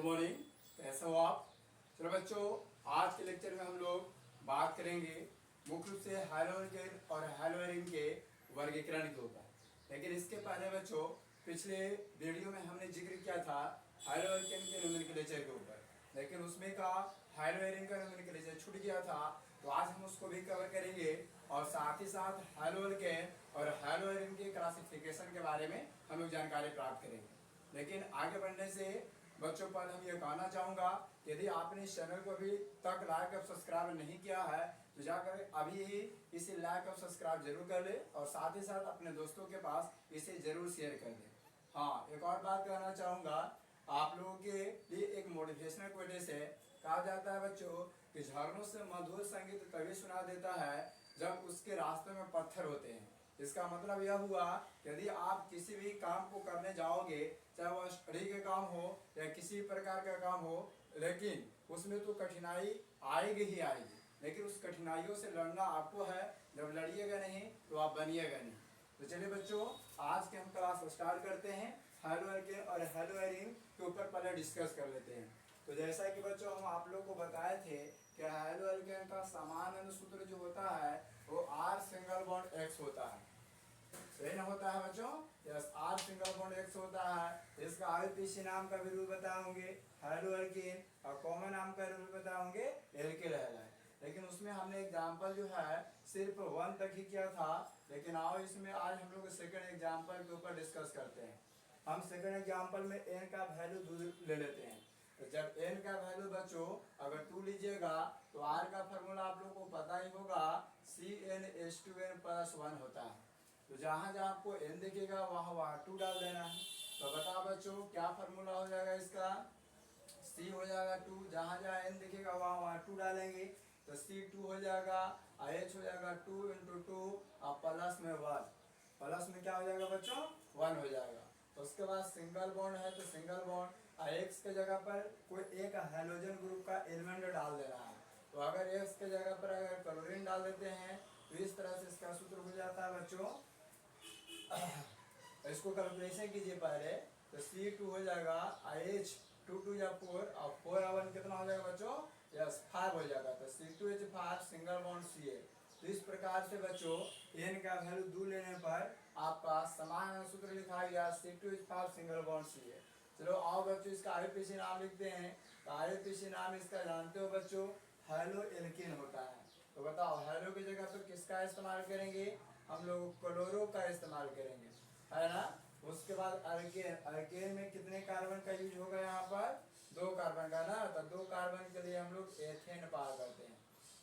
Good morning. कैसे हो आप? चलो बच्चों, आज के लेक्चर में हम लोग बात करेंगे मुख्य रूप से हैलोजन और हैलोजन के वर्गीकरण के ऊपर। लेकिन इसके पहले बच्चों, पिछले वीडियो में हमने जिक्र किया था हैलोजन के नोमेनक्लेचर के ऊपर, लेकिन उसमें का हैलोजन का नोमेनक्लेचर छूट गया था। तो आज हम उसको भी कवर करेंगे और साथ ही साथ हैलोजन और हैलोजन के क्लासिफिकेशन के बारे में हम लोग जानकारी प्राप्त करेंगे। लेकिन आगे बढ़ने से बच्चों पर हम ये कहना चाहूँगा, यदि आपने इस चैनल को अभी तक लाइक और सब्सक्राइब नहीं किया है तो जाकर अभी ही इसे लाइक और सब्सक्राइब जरूर कर ले और साथ ही साथ अपने दोस्तों के पास इसे जरूर शेयर कर दे। हाँ, एक और बात कहना चाहूँगा आप लोगों के लिए, एक मोटिवेशनल क्वेश्चन से कहा जाता है बच्चों कि झरनों से मधुर संगीत तभी सुना देता है जब उसके रास्ते में पत्थर होते हैं। इसका मतलब यह हुआ, यदि आप किसी भी काम को करने जाओगे, चाहे वह स्टडी के काम हो या किसी प्रकार का काम हो, लेकिन उसमें तो कठिनाई आएगी ही आएगी, लेकिन उस कठिनाइयों से लड़ना आपको है। जब लड़िएगा नहीं तो आप बनिएगा नहीं। तो चलिए बच्चों, आज के हम क्लास स्टार्ट करते हैं। हैलोजन और हैलोजन के ऊपर पहले डिस्कस कर लेते हैं। तो जैसा कि बच्चों हम आप लोग को बताए थे कि हैलोजन का सामान्य सूत्र जो होता है वो R सिंगल बॉन्ड X होता है। सही ना होता है बच्चों? Yes, R single bond X होता है। इसका आईपीसी नाम का भी रूल बताओगे हैलोजन, और कॉमन नाम का रूल बताओगे एल्किल हैलाइड। लेकिन उसमें हमने एग्जाम्पल जो है सिर्फ 1 तक ही किया था। लेकिन आओ इसमें आज हम लोग सेकंड एग्जाम्पल के ऊपर डिस्कस करते हैं। हम सेकंड एग्जाम्पल में n का वैल्यू ले लेते हैं। तो जब n का वैल्यू बच्चों अगर 2 लीजिएगा तो r का फॉर्मूला आप लोगों को पता ही होगा, CnH2n+1 होता है। तो जहाँ जहाँ आपको n दिखेगा वहाँ वहाँ 2 डाल देना है। तो बताओ बच्चों क्या फॉर्मूला हो जाएगा इसका? C हो जाएगा 2, जहाँ जहाँ n दिखेगा वहाँ वहाँ 2 डालेंगे तो C2 हो जाएगा, H हो जाएगा 2 × 2 और प्लस में 1। प्लस में क्या हो जाएगा बच्चों? 1 हो जाएगा। तो उसके बाद सिंगल बॉन्ड है तो सिंगल बॉन्ड, X के जगह पर कोई एक हैलोजन ग्रुप का एलिमेंट डाल देना है। तो अगर X के जगह पर अगर क्लोरीन डाल देते हैं तो इस तरह से इसका सूत्र हो जाता है बच्चों। इसको कैलकुलेशन कीजिए पहले। तो C2 हो जाएगा H 2 2 या 4 और 4 और 1 कितना हो जाएगा बच्चों? यस, 5 हो जाएगा। तो C2H5 सिंगल बॉन्ड Ca। तो इस प्रकार से बच्चों n का वैल्यू 2 लेने पर आपका समान सूत्र लिखा गया C2H5 सिंगल बॉन्ड Ca। चलो आओ बच्चों इसका आईपीसी नाम लिखते हैं। तो आईपीसी नाम इसका जानते हो बच्चों, हैलो एल्किन होता है। तो बताओ हैलो की जगह पर किसका इस्तेमाल करेंगे? हम लोग क्लोरो का इस्तेमाल करेंगे, है ना। उसके बाद अर्केन, अर्केन में कितने कार्बन का यूज होगा? यहाँ पर 2 कार्बन का ना। तो 2 कार्बन के लिए हम लोग एथेन पार करते हैं।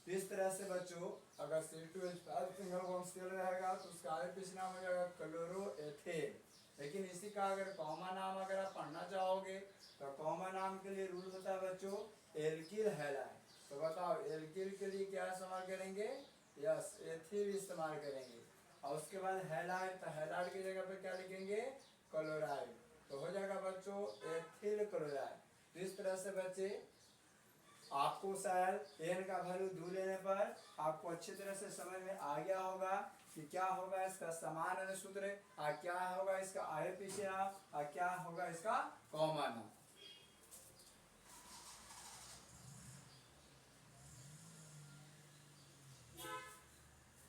तो इस तरह से बच्चों अगर C2H5 सिंगल बॉन्ड Cl रहेगा तो उसका आईपीसी नाम हो जाएगा क्लोरोएथेन। लेकिन इसी का अगर कॉमन नाम अगर आप पढ़ना चाहोगे तो कॉमन नाम के लिए रूल होता है बच्चों एल्किल हैलाइड। तो बताओ एल्किल के लिए क्या इस्तेमाल करेंगे? यस, एथिल इस्तेमाल करेंगे। और उसके बाद हैलाइड, तो हैलाइड की जगह पे क्या लिखेंगे? क्लोराइड। तो हो जाएगा बच्चों एथिल क्लोराइड। तो इस तरह से बच्चे आपको शायद n का वैल्यू 2 लेने पर आपको अच्छी तरह से समझ में आ गया होगा कि क्या होगा इसका सामान्य सूत्र और क्या होगा इसका आईपीसी नाम और क्या होगा इसका कॉमन नाम।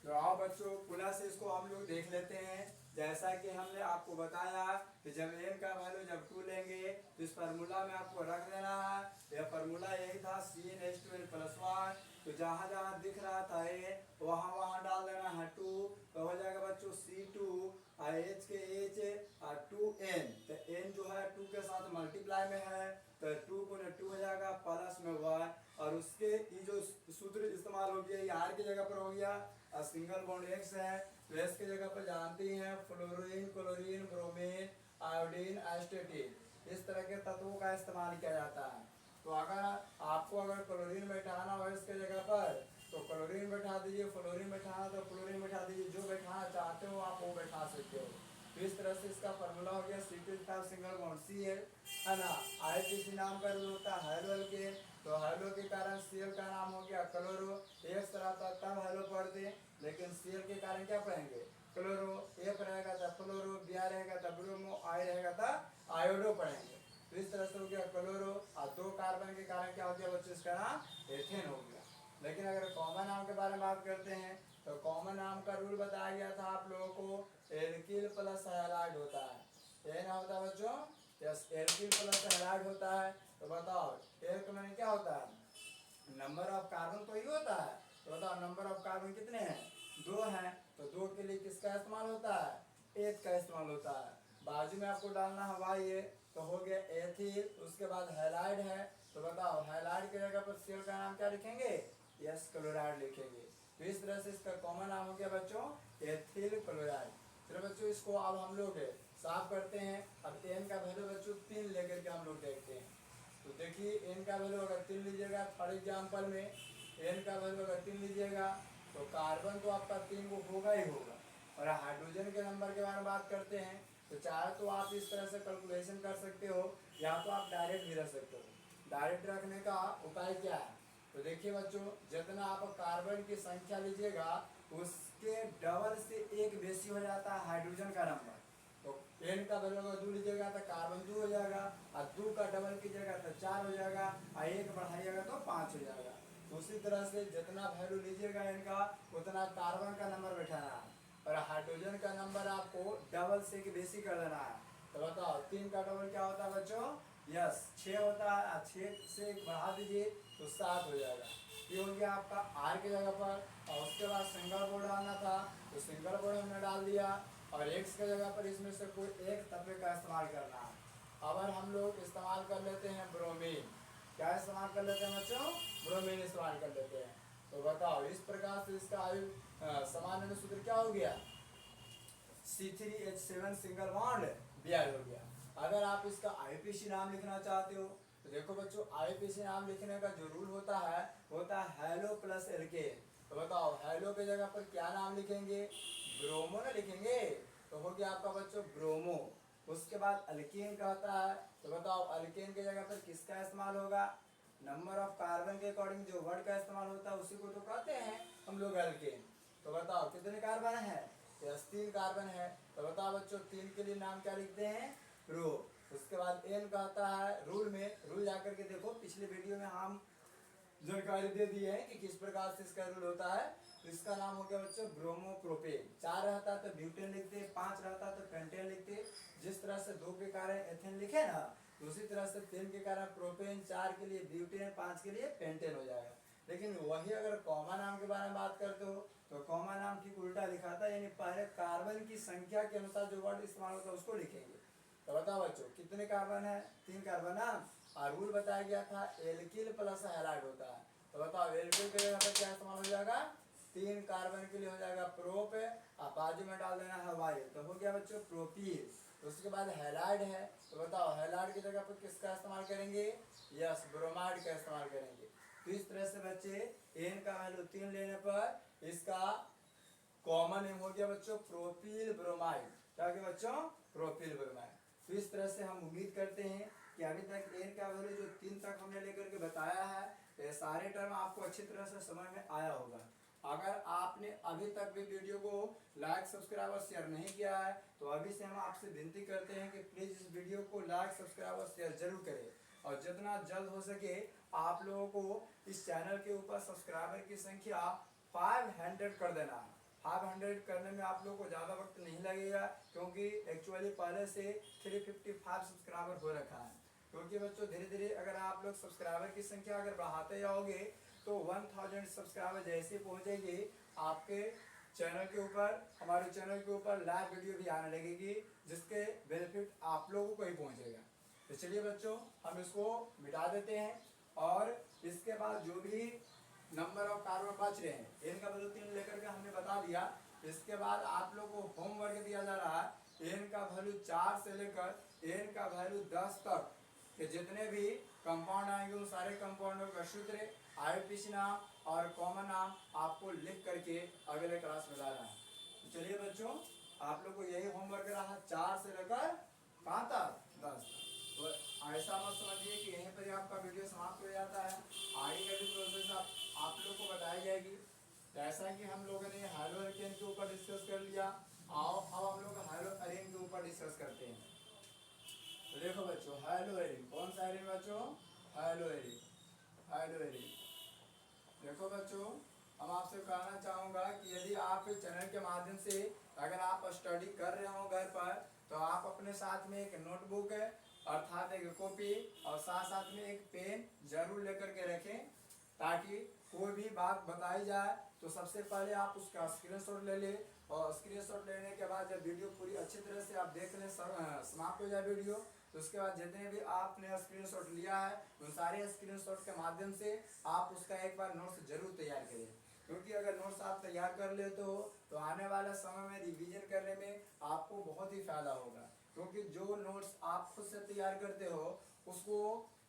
तो आओ बच्चों पुनः से इसको हम लोग देख लेते हैं। जैसा कि हमने आपको बताया कि जब n का वैल्यू जब 2 लेंगे तो इस फार्मूला में आपको रख देना है। यह फार्मूला यही था CnH2n+1। तो जहाँ जहाँ दिख रहा था a वहाँ वहाँ डाल देना है 2। तो हो जाएगा बच्चों C2 और H के H और 2n। तो n जो है 2 के साथ मल्टीप्लाई में है तो 2 × 2 हो जाएगा प्लस में 1। और उसके ये जो सूत्र इस्तेमाल हो गया ये R की जगह पर हो गया और सिंगल बॉन्ड X है। तो S की जगह पर जानते ही हैं फ्लोरीन, क्लोरीन, ब्रोमीन, आयोडीन, एस्टेटिन, इस तरह के तत्वों का इस्तेमाल किया जाता है। तो अगर आपको अगर क्लोरीन बैठाना हो इसके जगह पर तो क्लोरीन बैठा दीजिए, फ्लोरीन बैठाना तो फ्लोरीन बैठा दीजिए, जो बैठाना चाहते हो आप वो बैठा सकते हो। तो इस तरह से इसका फार्मूला हो गया C2H5 सिंगल बॉन्ड Cl, है ना। आईपीसी नाम का रूल होता है हैलो के। तो हैलो के कारण Cl का नाम हो गया क्लोरो। एक तरह था तब हैलो पढ़ते, लेकिन Cl के कारण क्या पढ़ेंगे? क्लोरो। F रहेगा तो फ्लोरो, Br रहेगा तो ब्रोमो, I रहेगा तो आयोडो पढ़ेंगे। तो इस तरह से हो गया क्लोरो और गया बच्चों, इसका नाम एथेन हो गया। लेकिन अगर कॉमन नाम के बारे में बात करते हैं तो कॉमन नाम का रूल बताया गया था आप लोगों को, एल्किल प्लस हैलाइड होता है। ये ना होता है बच्चों, यस, एल्किल प्लस हैलाइड होता है। तो बताओ एल्क में क्या होता है, नंबर ऑफ कार्बन तो ही होता है। तो बताओ नंबर ऑफ कार्बन कितने हैं, 2 हैं। तो 2 के लिए किसका इस्तेमाल होता है, 1 का इस्तेमाल होता है। बाजू में आपको डालना है ये, तो हो गया एथिल। उसके बाद हैलाइड है, तो बताओ हैलाइड की जगह पर सेल का नाम क्या लिखेंगे, यस, क्लोराइड लिखेंगे। तो इस तरह से इसका कॉमन नाम हो गया बच्चों एथिल क्लोराइड। चलो बच्चों इसको अब हम लोग साफ करते हैं। अब एन का वैल्यू बच्चों 3 लेकर के हम लोग देखते हैं। तो देखिए एन का वैल्यू अगर 3 लीजिएगा, फॉर एग्जाम्पल में एन का वैल्यू अगर 3 लीजिएगा तो कार्बन तो आपका 3 को होगा ही होगा। और हाइड्रोजन के नंबर के बारे में बात करते हैं तो चाहे तो आप इस तरह से कैलकुलेशन कर सकते हो, या तो आप डायरेक्ट भी रख सकते हो। डायरेक्ट रखने का उपाय क्या है, तो देखिए बच्चों जितना आप कार्बन की संख्या लीजिएगा उसके डबल से 1 बेसी हो जाता है हाइड्रोजन का नंबर। तो एन का वैल्यू अगर 2 लीजिएगा तो कार्बन 2 हो जाएगा, और 2 का डबल कीजिएगा तो 4 हो जाएगा, और 1 बढ़ाइएगा तो 5 हो जाएगा। तो उसी तरह से जितना वैल्यू लीजिएगा इनका उतना कार्बन का नंबर बैठाना है, और हाइड्रोजन का नंबर आपको डबल से कि बेसी कर देना है। तो बताओ 3 का डबल क्या होता है बच्चों, यस 6 होता है, 6 से बढ़ा दीजिए तो 7 हो जाएगा। ये हो गया आपका आर की जगह पर। और उसके बाद सिंगल बोर्ड डालना था तो सिंगल बोर्ड हमने डाल दिया, और एक्स की जगह पर इसमें से कोई एक तत्व का इस्तेमाल करना है। अब हम लोग इस्तेमाल कर लेते हैं ब्रोमीन। क्या इस्तेमाल कर लेते हैं बच्चों, ब्रोमीन इस्तेमाल कर लेते हैं। तो बताओ इस प्रकार से इसका सामान्य सूत्र क्या हो गया, C3H7 सिंगल बॉन्ड Br हो गया। अगर आप इसका IUPAC नाम लिखना चाहते हो तो देखो बच्चों IUPAC नाम लिखने का जो रूल होता है हेलो प्लस एल्केन। तो बताओ हेलो की जगह पर क्या नाम लिखेंगे, ब्रोमो ना लिखेंगे। तो हो गया आपका बच्चों ब्रोमो। उसके बाद अल्केन का होता है, तो बताओ अल्केन की जगह पर किसका इस्तेमाल होगा, नंबर ऑफ कार्बन के अकॉर्डिंग जो वर्ड का इस्तेमाल होता है उसी को तो कहते हैं हम लोग अल्केन। तो बताओ कितने कार्बन है, यस 3 कार्बन है। तो बताओ बच्चों 3 के लिए नाम क्या लिखते हैं, रो। उसके बाद एन कहता है रूल में, रूल जाकर के देखो पिछले वीडियो में हम जानकारी दे दी है कि किस प्रकार से इसका रूल होता है। तो इसका नाम हो गया बच्चों ब्रोमोप्रोपेन। 4 रहता है तो ब्यूटेन लिखते, 5 रहता है तो पेंटेन लिखते। जिस तरह से 2 के कारण एथेन लिखे ना, उसी तरह से 3 के कारण प्रोपेन, 4 के लिए ब्यूटेन, 5 के लिए पेंटेन हो जाएगा। लेकिन वही अगर कॉमन नाम के बारे में बात करते हो तो कॉमन नाम ठीक उल्टा लिखा था, यानी पहले कार्बन की संख्या के अनुसार जो वर्ड इस्तेमाल होता है उसको लिखेंगे। तो बताओ बच्चों कितने कार्बन है, 3 कार्बन ना। और रूल बताया गया था एल्किल प्लस हैलाइड होता है। तो बताओ एल्किल के जगह पर क्या इस्तेमाल हो जाएगा, 3 कार्बन के लिए हो जाएगा प्रोप, और बाजू में डाल देना है वाई, तो हो गया बच्चों प्रोपील। तो उसके बाद हैलाइड है, तो बताओ हैलाइड की जगह पर किसका इस्तेमाल करेंगे, यस ब्रोमाइड का इस्तेमाल करेंगे। तो इस तरह से बच्चे एन का वैल्यू 3 लेने पर इसका कॉमन नेम हो गया बच्चों प्रोपील ब्रोमाइड। क्या हो गया बच्चों, प्रोपील ब्रोमाइड। तो इस तरह से हम उम्मीद करते हैं कि अभी तक एन का वैल्यू जो 3 तक हमने लेकर के बताया है ये सारे टर्म आपको अच्छी तरह से समझ में आया होगा। अगर आपने अभी तक भी वीडियो को लाइक सब्सक्राइब और शेयर नहीं किया है तो अभी से हम आपसे विनती करते हैं कि प्लीज़ इस वीडियो को लाइक सब्सक्राइब और शेयर जरूर करें, और जितना जल्द हो सके आप लोगों को इस चैनल के ऊपर सब्सक्राइबर की संख्या 500 कर देना है। 500 करने में आप लोगों को ज़्यादा वक्त नहीं लगेगा, क्योंकि एक्चुअली पहले से 355 सब्सक्राइबर हो रखा है। क्योंकि बच्चों धीरे धीरे अगर आप लोग सब्सक्राइबर की संख्या अगर बढ़ाते जाओगे तो 1000 सब्सक्राइबर जैसे पहुँचेगी आपके चैनल के ऊपर, हमारे चैनल के ऊपर लाइव वीडियो भी आने लगेगी, जिसके बेनिफिट आप लोगों को ही पहुँचेगा। तो चलिए बच्चों हम इसको मिटा देते हैं, और इसके बाद जो भी नंबर ऑफ कार्बन बच रहे हैं एन का वैल्यू 3 लेकर के हमने बता दिया। इसके बाद आप लोग को होमवर्क दिया जा रहा है एन का वैल्यू 4 से लेकर एन का वैल्यू 10 तक के जितने भी कंपाउंड आएंगे उन सारे कंपाउंडों का सूत्र, IUPAC नाम और कॉमन नाम आपको लिख करके अगले क्लास में लाना है। तो चलिए बच्चों आप लोग को यही होमवर्क रहा 4 से लेकर कहाँ तक 10 तक। तो ऐसा मत समझिए कि यहीं पर ही आपका वीडियो समाप्त हो जाता है, आगे का भी प्रोसेस आप लोग को बताई जाएगी। जैसा कि हम लोगों ने हाइलो एल्केन के ऊपर डिस्कस कर लिया, आओ अब हम लोग हाइलो एरीन के ऊपर डिस्कस करते हैं। तो देखो बच्चों हाइलो एरीन, कौन सा एरीन बच्चों, हाइलो एरीन। हाइलोएरिन। देखो बच्चों, हम आपसे कहना चाहूँगा कि यदि आप इस चैनल के माध्यम से अगर आप स्टडी कर रहे हो घर पर, तो आप अपने साथ में एक नोटबुक अर्थात एक कॉपी और साथ साथ में एक पेन जरूर लेकर के रखें, ताकि कोई भी बात बताई जाए तो सबसे पहले आप उसका स्क्रीनशॉट ले लें। और स्क्रीनशॉट लेने के बाद जब वीडियो पूरी अच्छी तरह से आप देख लें, समाप्त हो जाए वीडियो, तो उसके बाद जितने भी आपने स्क्रीनशॉट लिया है उन सारे स्क्रीनशॉट के माध्यम से आप उसका एक बार नोट्स जरूर तैयार करें। क्योंकि अगर नोट्स आप तैयार कर लेते हो तो आने वाले समय में रिवीजन करने में आपको बहुत ही फायदा होगा। क्योंकि जो नोट्स आप खुद से तैयार करते हो उसको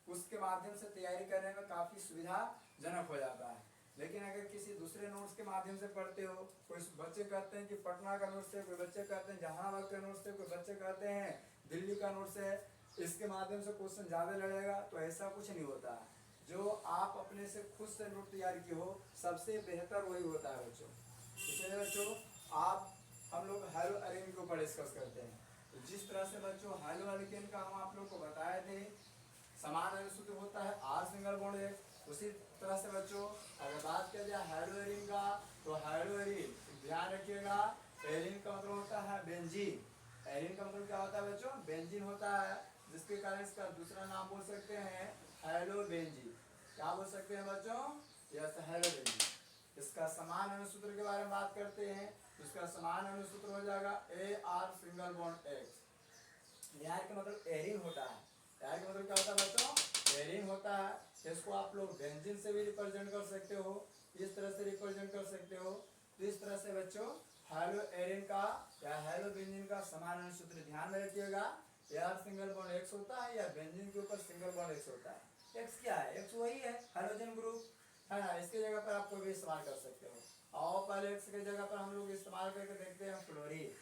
उसके माध्यम से तैयारी करने में काफ़ी सुविधाजनक हो जाता है। लेकिन अगर किसी दूसरे नोट्स के माध्यम से पढ़ते हो, कोई बच्चे कहते हैं कि पटना का नोट्स है, कोई बच्चे कहते हैं जहानाबाद का नोट्स है, कोई बच्चे कहते हैं दिल्ली का नोट्स है, इसके माध्यम से क्वेश्चन ज़्यादा लड़ेगा, तो ऐसा कुछ नहीं होता है। जो आप अपने से खुद से नोट तैयार किए हो सबसे बेहतर वही होता है बच्चों। इसलिए बच्चों, आप हम लोग हाइलोएरिन के ऊपर डिस्कस करते हैं। तो जिस तरह से बच्चों हाइलोएरिन का हम आप लोग को बताए थे, समान अनुसूत्र होता है आर सिंगल बॉन्ड है। उसी तरह से बच्चों अगर बात किया जाए हाइड्रोएरिन का, तो हाइड्रोएरिन ध्यान रखिएगा, एरिन का मतलब होता है बेंजीन। एरिन का मतलब क्या होता है बच्चों? बेंजीन होता है, जिसके कारण इसका दूसरा नाम बोल सकते हैं हैलोबेंजीन। क्या बोल सकते हैं बच्चों? यस, हैलोबेंजीन। इसका समान अनुसूत्र के बारे में बात करते हैं, तो इसका समान अनुसूत्र हो जाएगा A R single bond x. यार का मतलब एरिन होता है। यार का मतलब क्या होता है बच्चों? एरिन होता है। इसको आप लोग बेंजीन से भी रिप्रेजेंट कर सकते हो, इस तरह से रिप्रेजेंट कर सकते हो। तो इस तरह से बच्चों हाइलोएरिन का या हाइलोबेंजीन का समान अनुसूत्र ध्यान में रखिएगा। यार सिंगल बॉन्ड एक्स होता है या बेंजीन के ऊपर सिंगल बॉन्ड एक्स होता है। एक्स क्या है? एक्स वही है हाइड्रोजन ग्रुप, है ना। इसके जगह पर आप कोई भी इस्तेमाल कर सकते हो। और पहले एक्स की जगह पर हम लोग इस्तेमाल करके देखते हैं फ्लोरीन।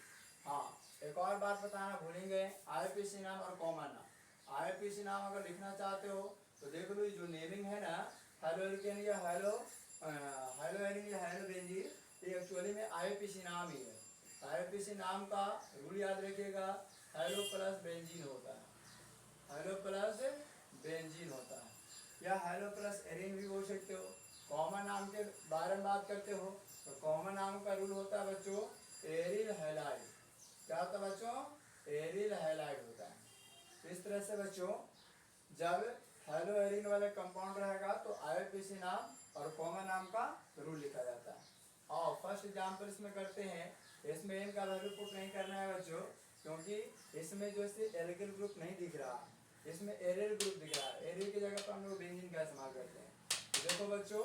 हाँ, एक और बात बताना भूलेंगे, आईपीसी नाम और कॉमन नाम। आईपीसी नाम अगर लिखना चाहते हो तो देख लो, जो नेमिंग है ना, हाइलोएरिन या हाइलोएरिन या हाइलोबेंजीन, ये एक्चुअली में आईपीसी नाम ही है। आईपीसी नाम का रूल याद रखिएगा, हाइलो प्लस बेंजीन होता है, हाइलो प्लस बेंजीन होता है, या हाइलो प्लस एरिन भी बोल सकते हो। कॉमन नाम के बारे में बात करते हो तो कॉमन नाम का रूल होता है बच्चों एरिल हैलाइड। क्या होता है बच्चों? एरिल हैलाइड होता है। तो इस तरह से बच्चों जब हाइलोएरिन वाले कंपाउंड रहेगा तो आईपीसी नाम और कॉमन नाम का रूल लिखा जाता है। और फर्स्ट एग्जाम्पल इसमें करते हैं, इसमें इनका वैल्यू पुट नहीं करना है बच्चों, क्योंकि इसमें जो है एल्किल ग्रुप नहीं दिख रहा, इसमें एरिल ग्रुप दिख रहा है। एरिल की जगह पर हम लोग बेंजीन का इस्तेमाल करते हैं। तो देखो बच्चों,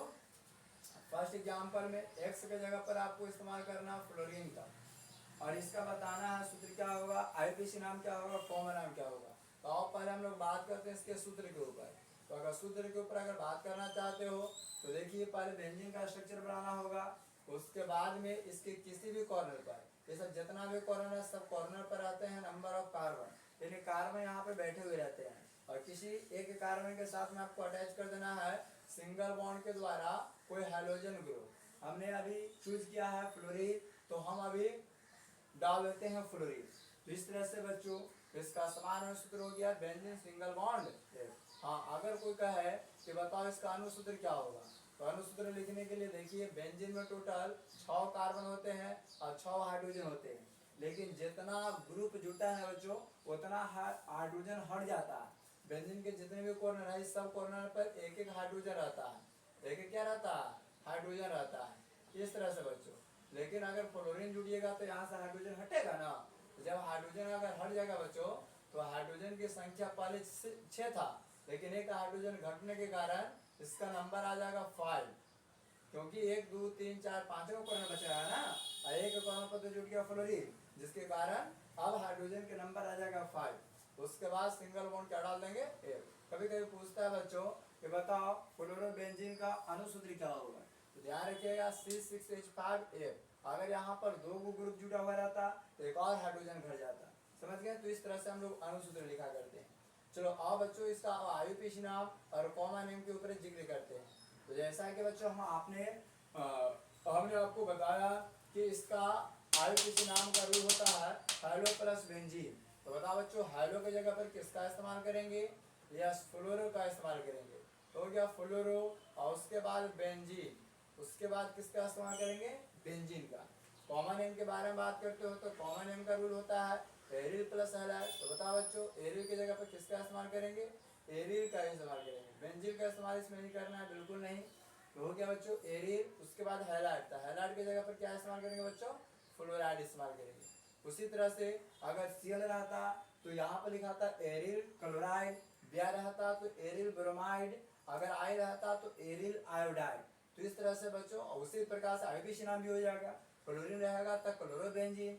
फर्स्ट एग्जाम्पल में एक्स की जगह पर आपको इस्तेमाल करना फ्लोरीन का, और इसका बताना है सूत्र क्या होगा, आईपीसी नाम क्या होगा, कॉमन नाम क्या होगा। तो आप पहले हम लोग बात करते हैं इसके सूत्र के ऊपर। तो अगर सूत्र के ऊपर अगर बात करना चाहते हो तो देखिए, पहले बेंजीन का स्ट्रक्चर बनाना होगा, उसके बाद में इसके किसी भी कॉर्नर पर, ये सब जितना भी कॉर्नर है सब कॉर्नर पर आते हैं नंबर ऑफ कार्बन, यानी कार्बन यहाँ पे बैठे हुए रहते हैं, और किसी एक कार्बन के साथ में आपको अटैच कर देना है सिंगल बॉन्ड के द्वारा कोई हाइड्रोजन ग्रुप। हमने अभी चूज किया है फ्लोरीन, तो हम अभी डाल देते हैं फ्लोरीन। तो इस तरह से बच्चों इसका समान अनुसूत्र हो गया बेंजीन सिंगल बॉन्ड। हाँ, अगर कोई कहे कि बताओ इसका अनुसूत्र क्या होगा, तो अनुसूत्र लिखने के लिए देखिए, बेंजीन में टोटल 6 कार्बन होते हैं और 6 हाइड्रोजन होते हैं, लेकिन जितना ग्रुप जुटा है बच्चों उतना हाइड्रोजन हट जाता है। बेंजीन के जितने भी कॉर्नर है, इस सब कॉर्नर पर एक एक हाइड्रोजन रहता है, एक एक क्या रहता है? हाइड्रोजन रहता है। इस तरह से बच्चों, लेकिन अगर फ्लोरीन जुड़िएगा तो यहाँ से हाइड्रोजन हटेगा ना। तो जब हाइड्रोजन अगर हट जाएगा बच्चों, तो हाइड्रोजन की संख्या पहले 6 था, लेकिन एक हाइड्रोजन घटने के कारण इसका नंबर आ जाएगा 5, क्योंकि 1 2 3 4 5 कॉर्नर बचा है ना, और एक कॉर्नर पर तो जुट गया फ्लोरीन, जिसके कारण अब हाइड्रोजन के नंबर आ जाएगा 5। उसके बाद सिंगल बॉन्ड क्या डाल देंगे? एक। कभी कभी पूछता है बच्चों कि बताओ फ्लोरोबेंजीन का अनुसूत्र क्या होगा, तो ध्यान रखिएगा C6H5F। अगर यहाँ पर 2 ग्रुप जुड़ा हुआ रहता तो एक और हाइड्रोजन घट जाता, समझ गए। तो इस तरह से हम लोग अनुसूत्र लिखा करते हैं। चलो आओ बच्चों, इसका आईयूपीसी नाम और कॉमन नेम के ऊपर जिक्र करते हैं। तो जैसा कि बच्चों हमने आपको बताया कि इसका आईयूपीसी नाम का रूल होता है हाइलो प्लस बेंजीन। तो बताओ बच्चों, हाइलो की जगह पर किसका इस्तेमाल करेंगे? यस, फ्लोरो का इस्तेमाल करेंगे। हो गया फ्लोरो, और उसके बाद बेंजीन, उसके बाद किसका इस्तेमाल करेंगे, बेंजीन का। कॉमन नेम के बारे में बात करते हो तो कॉमन नेम का रूल होता है एरिल प्लस हैलाइड। तो बताओ बच्चों एरिल की जगह पर किसका इस्तेमाल करेंगे, एरिल का इस्तेमाल करेंगे, बेंजीन का इस्तेमाल इसमें नहीं करना है, बिल्कुल नहीं। तो हो गया बच्चों एरिल, उसके बाद हैलाइड, तो हैलाइड की जगह पर क्या इस्तेमाल करेंगे बच्चों, फ्लोराइड इस्तेमाल करेंगे। उसी तरह से अगर Cl रहता तो यहाँ पर लिखा था एरिल क्लोराइड, Br रहता तो एरिल ब्रोमाइड, अगर I रहता तो एरिल आयोडाइड। तो इस तरह से बच्चों, उसी प्रकार से आईपीसी नाम भी हो जाएगा। क्लोरीन रहेगा तो क्लोरोबेंजीन,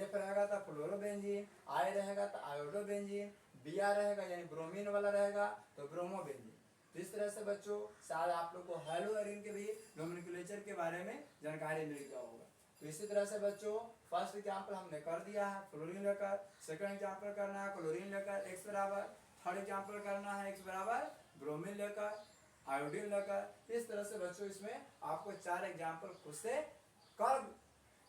F रहेगा तो फ्लोरोबेंजीन, I रहेगा तो आयोडोबेंजीन, Br रहेगा यानी ब्रोमीन वाला रहेगा तो ब्रोमोबेंजीन। तो इस तरह से बच्चों शायद आप लोग को हैलोएरिन के भी नोमेनक्लेचर के बारे में जानकारी मिल गया होगा। तो इसी तरह से बच्चों फर्स्ट एग्जाम्पल हमने कर दिया है फ्लोरीन लेकर, सेकंड एग्जाम्पल करना है क्लोरीन लेकर x बराबर, थर्ड एग्जाम्पल करना है x बराबर ब्रोमीन लेकर, आयोडीन लेकर। इस तरह से बच्चों इसमें आपको 4 एग्जाम्पल खुद से कर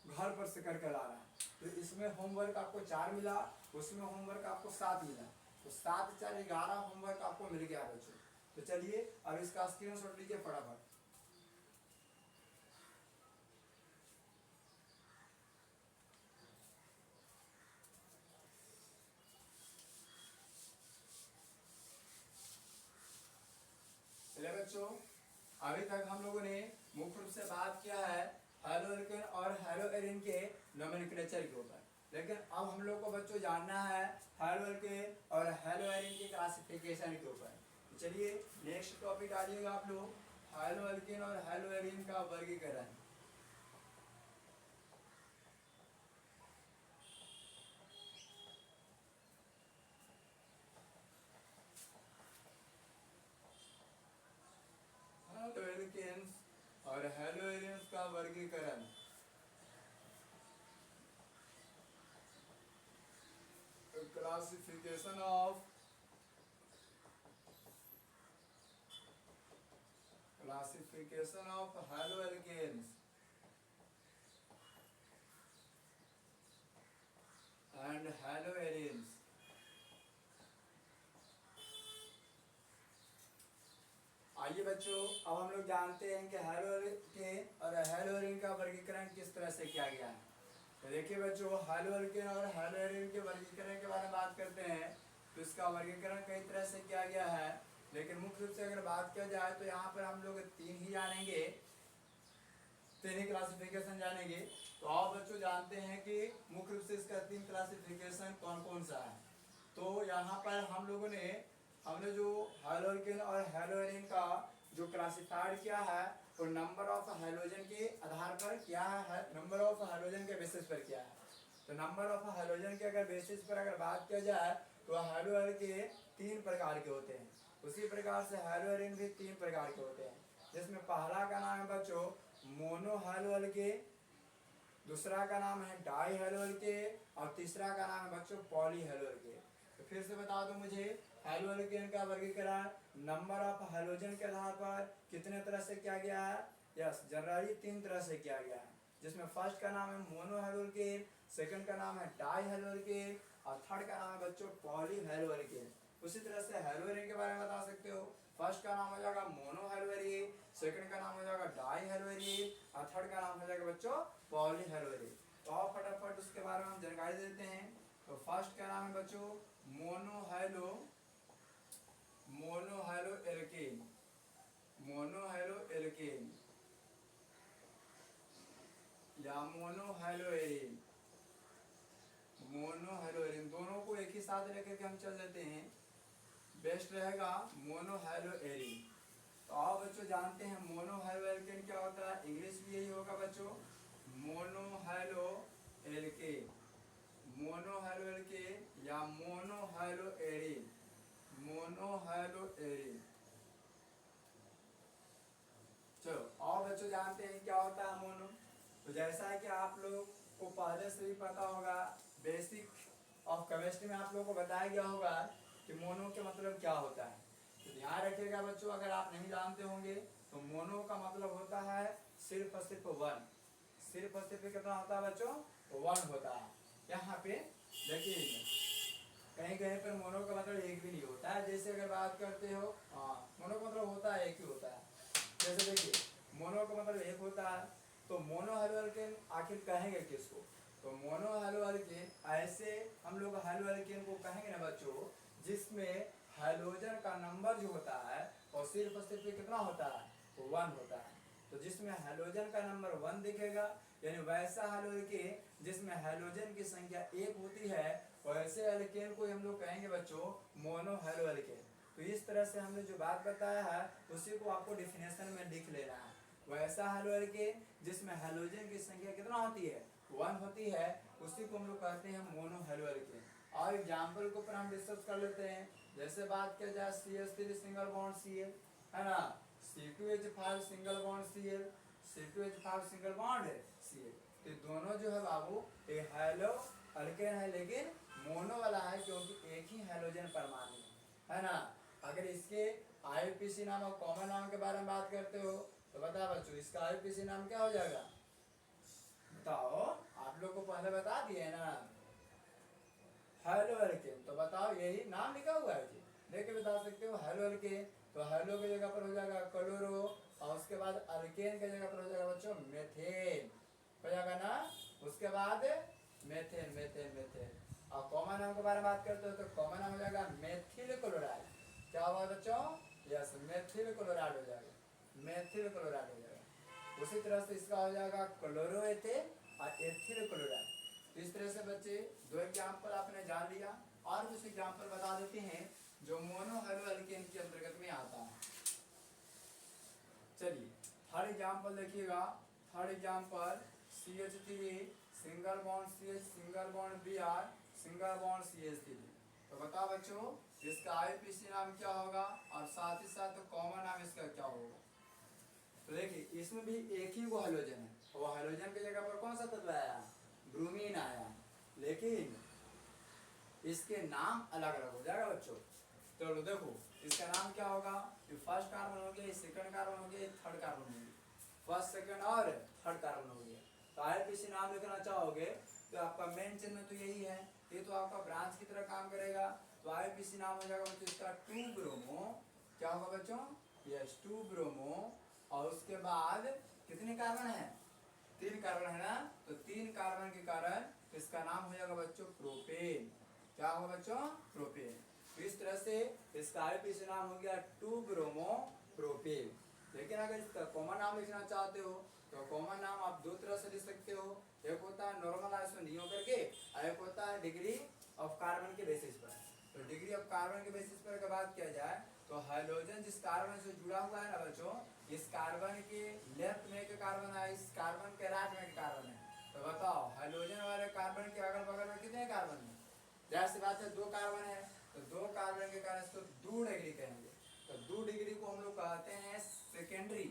घर पर से करके ला रहा है। तो इसमें होमवर्क आपको 4 मिला, उसमें होमवर्क आपको 7 मिला, तो 7 4 11 होमवर्क आपको मिल गया बच्चों। तो चलिए अब इसका स्क्रीनशॉट लीजिए फटाफट। चलिए बच्चों अभी तक हम लोगों ने मुख्य रूप से बात किया है हैलोएल्केन और हैलोएरिन के नोमेनक्लेचर के ऊपर, लेकिन अब हम लोग को बच्चों जानना है हैलोएल्केन और हैलोएरिन के क्लासिफिकेशन के ऊपर। तो चलिए नेक्स्ट टॉपिक डालिएगा आप लोग, हैलोएल्केन और हैलोएरिन का वर्गीकरण। हैलोएल्केन्स और हैलोएरिन्स का वर्गीकरण। Classification of haloalkanes and haloarenes. आइए बच्चों अब हम लोग जानते हैं कि हैलोएल्केन और हैलोएरिन का वर्गीकरण किस तरह से किया गया है। तो देखिए बच्चों हैलोएल्केन और हैलोएरिन के वर्गीकरण के बारे में बात करते हैं तो इसका वर्गीकरण कई तरह से किया गया है, लेकिन मुख्य रूप से अगर बात किया जाए तो यहाँ पर हम लोग 3 ही जानेंगे, 3 ही क्लासिफिकेशन जानेंगे। तो आप बच्चों जानते हैं कि मुख्य रूप से इसका 3 क्लासिफिकेशन कौन कौन सा है। तो यहाँ पर हमने जो हैलोएल्केन और हैलोएरिन का जो क्लासिफाइड किया है वो नंबर ऑफ हैलोजन के आधार पर किया है, नंबर ऑफ हैलोजन के बेसिस पर किया है। तो नंबर ऑफ हैलोजन के अगर बेसिस पर अगर बात किया जाए तो हैलोएल्केन 3 प्रकार के होते हैं, उसी प्रकार से हैलोएरिन भी 3 प्रकार के होते हैं, जिसमें पहला का नाम है बच्चों मोनो हैलोएल्केन, दूसरा का नाम है डाई हैलोएल्केन और तीसरा का नाम है बच्चों पॉली हैलोएल्केन। तो फिर से बता दो मुझे हैलोएल्केन का वर्गीकरण नंबर ऑफ हैलोजन के आधार पर कितने तरह से किया गया है, यस जनरली 3 तरह से किया गया है, जिसमें फर्स्ट का नाम है मोनो हैलोएल्केन, सेकंड का नाम है डाई हैलोएल्केन और थर्ड का नाम है बच्चों पॉली हैलोएल्केन। उसी तरह से हैलोएरिन के बारे में बता सकते हो, फर्स्ट का नाम हो जाएगा मोनो हैलोएरिन, सेकंड का नाम हो जाएगा डाई हैलोएरिन और थर्ड का नाम हो जाएगा बच्चों पॉली हैलोएरिन। तो आप फटाफट उसके बारे में हम जानकारी देते हैं। तो फर्स्ट का नाम है बच्चों मोनो हैलोएल्केन, मोनो हैलोएल्केन या मोनो हैलोएरिन, मोनो हैलोएरिन दोनों को एक ही साथ लेकर के हम चल देते हैं, बेस्ट रहेगा मोनो हैलोएरिन। तो आप बच्चों जानते हैं मोनो हैलोएल्केन क्या होता है, इंग्लिश भी यही होगा बच्चों मोनो हैलोएल्केन, मोनो हैलोएल्केन या मोनो हैलोएरिन, मोनो हैलोएरिन। चलो और बच्चों जानते हैं क्या होता है मोनो। तो जैसा है कि आप लोग को पहले से ही पता होगा, बेसिक ऑफ केमिस्ट्री में आप लोगों को बताया गया होगा कि मोनो के मतलब क्या होता है। तो ध्यान रखिएगा बच्चों अगर आप नहीं जानते होंगे तो मोनो का मतलब होता है सिर्फ और सिर्फ 1, सिर्फ और सिर्फ कितना होता है बच्चों 1 होता है। यहाँ पे देखिए कहीं कहीं पर मोनो का मतलब एक भी नहीं होता है। जैसे अगर बात करते हो, हाँ मोनो का मतलब होता है एक ही होता है। जैसे देखिए मोनो का मतलब एक होता है, तो मोनो हेलोअल्केन आखिर कहेंगे किसको? तो मोनो हेलोअल्केन ऐसे हम लोग हेलोअल्केन को कहेंगे ना बच्चों, जिसमें हेलोजन का नंबर जो होता है और सिर्फ कितना होता है, 1 होता है। तो जिसमें हेलोजन का नंबर 1 दिखेगा, यानी वैसा हेलोअल्केन जिसमें हेलोजन की संख्या 1 होती है, वैसे एल्केन को हम लोग कहेंगे बच्चों मोनो हेलोअल्केन। तो इस तरह से हमने जो बात बताया है उसी को आपको डिफिनेशन में लिख लेना है। वैसा हेलोअल्केन जिसमें हेलोजन की संख्या कितना होती है, 1 होती है, उसी को हम लोग कहते हैं मोनो हेलोअल्केन। और एग्जाम्पल के ऊपर हम डिस्कस कर लेते हैं। जैसे बात किया जाए CH3 सिंगल बॉन्ड Cl, है ना, C2H5 single bond Cl, C2H5 single bond Cl। तो दोनों जो है बाबू ये हेलो अल्केन है, लेकिन मोनो वाला है क्योंकि एक ही हेलोजन परमाणु है ना। अगर इसके IUPAC नाम और कॉमन नाम के बारे में बात करते हो तो बताओ बच्चों इसका IUPAC नाम क्या हो जाएगा, बताओ। आप लोग को पहले बता दिए ना, हेलोअल्केन। तो बताओ यही नाम लिखा हुआ है जी, देख के बता सकते हो हेलोअल्केन। तो हेलो की जगह पर हो जाएगा क्लोरो, और उसके बाद अल्केन की जगह पर हो जाएगा बच्चों मेथेन, हो जाएगा ना। उसके बाद मेथेन मेथेन मेथेन। और कॉमन नाम के बारे में बात करते हो तो कॉमन नाम हो जाएगा मेथिल क्लोराइड। क्या होगा बच्चों, यस मेथिल क्लोराइड हो जाएगा, मेथिल क्लोराइड हो जाएगा। उसी तरह से इसका हो जाएगा क्लोरोएथेन और एथिल क्लोराइड। तो इस तरह से बच्चे 2 एग्जाम्पल आपने जान लिया। और कुछ एग्जाम्पल बता देते हैं जो मोनो हेलोअल्केन के अंतर्गत में आता है। चलिए थर्ड एग्जाम्पल देखिएगा। Third example CH3 single bond CH single bond Br single bond CH3। तो बताओ बच्चों इसका IUPAC नाम क्या होगा और साथ ही साथ कॉमन नाम इसका क्या होगा। तो देखिए इसमें भी एक ही वो हेलोजन है, वो हेलोजन की जगह पर कौन सा तत्व आया, ब्रोमीन आया, लेकिन इसके नाम अलग अलग हो जाएगा बच्चों। तो देखो इसका नाम क्या होगा, ये फर्स्ट कार्बन हो गया, सेकंड कार्बन हो गया, थर्ड कार्बन हो गया, फर्स्ट सेकंड और थर्ड कार्बन हो गया। तो IUPAC नाम लिखना चाहोगे तो आपका मेन चिन्ह तो यही है, ये तो आपका ब्रांच की तरह काम करेगा। तो IUPAC नाम हो जाएगा बच्चों इसका 2 ब्रोमो, क्या होगा बच्चों, यस 2 ब्रोमो। और उसके बाद कितने कार्बन है, 3 कार्बन है ना, तो 3 कार्बन के कारण इसका नाम हो जाएगा बच्चों प्रोपेन। क्या होगा बच्चों, प्रोपेन। तो इस तरह से इसका IUPAC नाम हो गया 2 ब्रोमो प्रोपेन। लेकिन अगर इसका कॉमन नाम लिखना चाहते हो तो कॉमन नाम आप 2 तरह से लिख सकते हो, एक होता है नॉर्मल आइसोनियो करके, और एक होता है डिग्री ऑफ कार्बन के बेसिस पर। तो डिग्री ऑफ कार्बन के बेसिस पर अगर बात किया जाए तो हाइड्रोजन जिस कार्बन से जुड़ा हुआ है ना बच्चों, इस कार्बन के लेफ्ट में एक कार्बन है, इस कार्बन के राइट में एक कार्बन है। तो बताओ हाइड्रोजन वाले कार्बन के अगल बगल में कितने कार्बन है, जैसे बात है 2 कार्बन है, तो 2 कार्बन के कारण इसको 2 डिग्री कहेंगे। तो 2 डिग्री को हम लोग कहते हैं सेकेंडरी।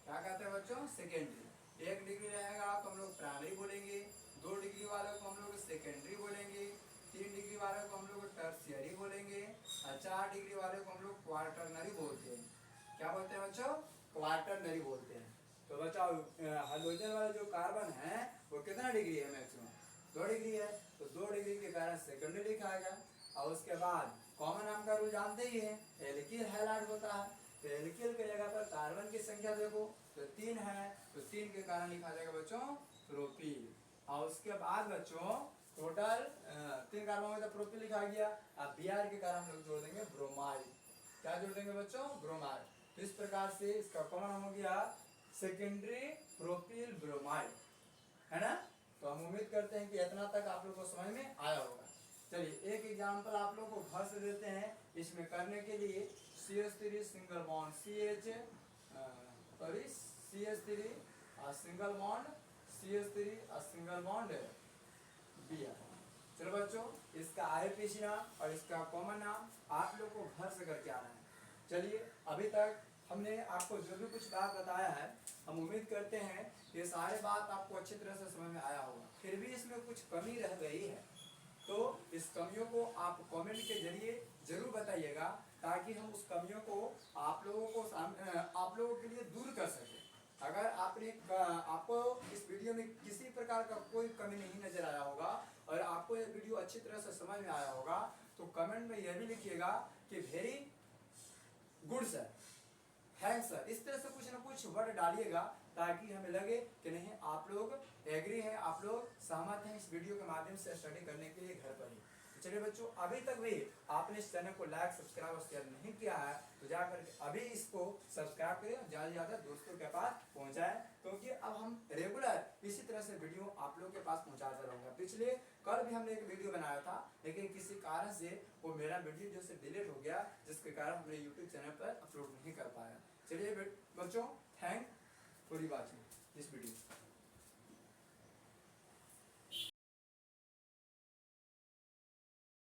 क्या कहते हैं बच्चों, सेकेंडरी। 1 डिग्री रहेगा तो हम लोग प्राइमरी बोलेंगे, 2 डिग्री वाले को हम लोग सेकेंडरी बोलेंगे, 3 डिग्री वाले को हम लोग टर्शियरी बोलेंगे, और 4 डिग्री वाले को हम लोग क्वार्टरनरी बोलते हैं। क्या बोलते हैं बच्चों, क्वार्टरनरी बोलते हैं। तो बच्चों हाइड्रोजन वाला जो कार्बन है वो कितना डिग्री है, मैक्सिमम 2 डिग्री है, तो 2 डिग्री के कारण सेकेंडरी लिखा गया। और उसके बाद कॉमन नाम का रूल जानते ही है, एल्किल हैलाइड होता है। तो एल्किल के जगह पर कार्बन की संख्या देखो तो 3 है, तो 3 के कारण लिखा जाएगा बच्चों प्रोपील। और उसके बाद बच्चों टोटल 3 कार्बन में तो प्रोपील लिखा गया, अब Br के कारण हम लोग जोड़ देंगे ब्रोमाइड। क्या जोड़ देंगे बच्चों, ब्रोमाइड। तो इस प्रकार से इसका कॉमन हो गया सेकेंडरी प्रोपील ब्रोमाइड, है ना। तो हम उम्मीद करते हैं कि इतना तक आप लोग को समझ में आया होगा। चलिए एक एग्जांपल आप लोग को घर से देते हैं, इसमें करने के लिए CH3 single bond CH sorry CH3 single bond CH3 single bond Br। चलो बच्चों इसका IUPAC नाम और इसका कॉमन नाम आप लोग को घर से करके आना है। चलिए अभी तक हमने आपको जो भी कुछ बात बताया है, हम उम्मीद करते हैं ये सारे बात आपको अच्छी तरह से समझ में आया होगा। फिर भी इसमें कुछ कमी रह गई है तो इस कमियों को आप कमेंट के जरिए जरूर बताइएगा, ताकि हम उस कमियों को आप लोगों के लिए दूर कर सकें। अगर आपको इस वीडियो में किसी प्रकार का कोई कमी नहीं नजर आया होगा और आपको ये वीडियो अच्छी तरह से समझ में आया होगा, तो कमेंट में यह भी लिखिएगा कि very good sir, thanks sir, इस तरह से कुछ ना कुछ वर्ड डालिएगा ताकि हमें लगे कि नहीं आप लोग एग्री हैं, आप लोग सहमत हैं इस वीडियो के माध्यम से स्टडी करने के लिए घर पर ही। तो चलिए बच्चों, अभी तक भी आपने इस चैनल को लाइक सब्सक्राइब और शेयर नहीं किया है तो जाकर अभी इसको सब्सक्राइब करें और ज़्यादा से ज़्यादा दोस्तों के पास पहुंचाएं, क्योंकि अब हम रेगुलर इसी तरह से वीडियो आप लोगों के पास पहुंचाता रहूँगा। पिछले कल भी हमने एक वीडियो बनाया था, लेकिन किसी कारण से वो मेरा वीडियो जो से डिलीट हो गया, जिसके कारण हमने यूट्यूब चैनल पर अपलोड नहीं कर पाया। चलिए बच्चों, thank for watching this video.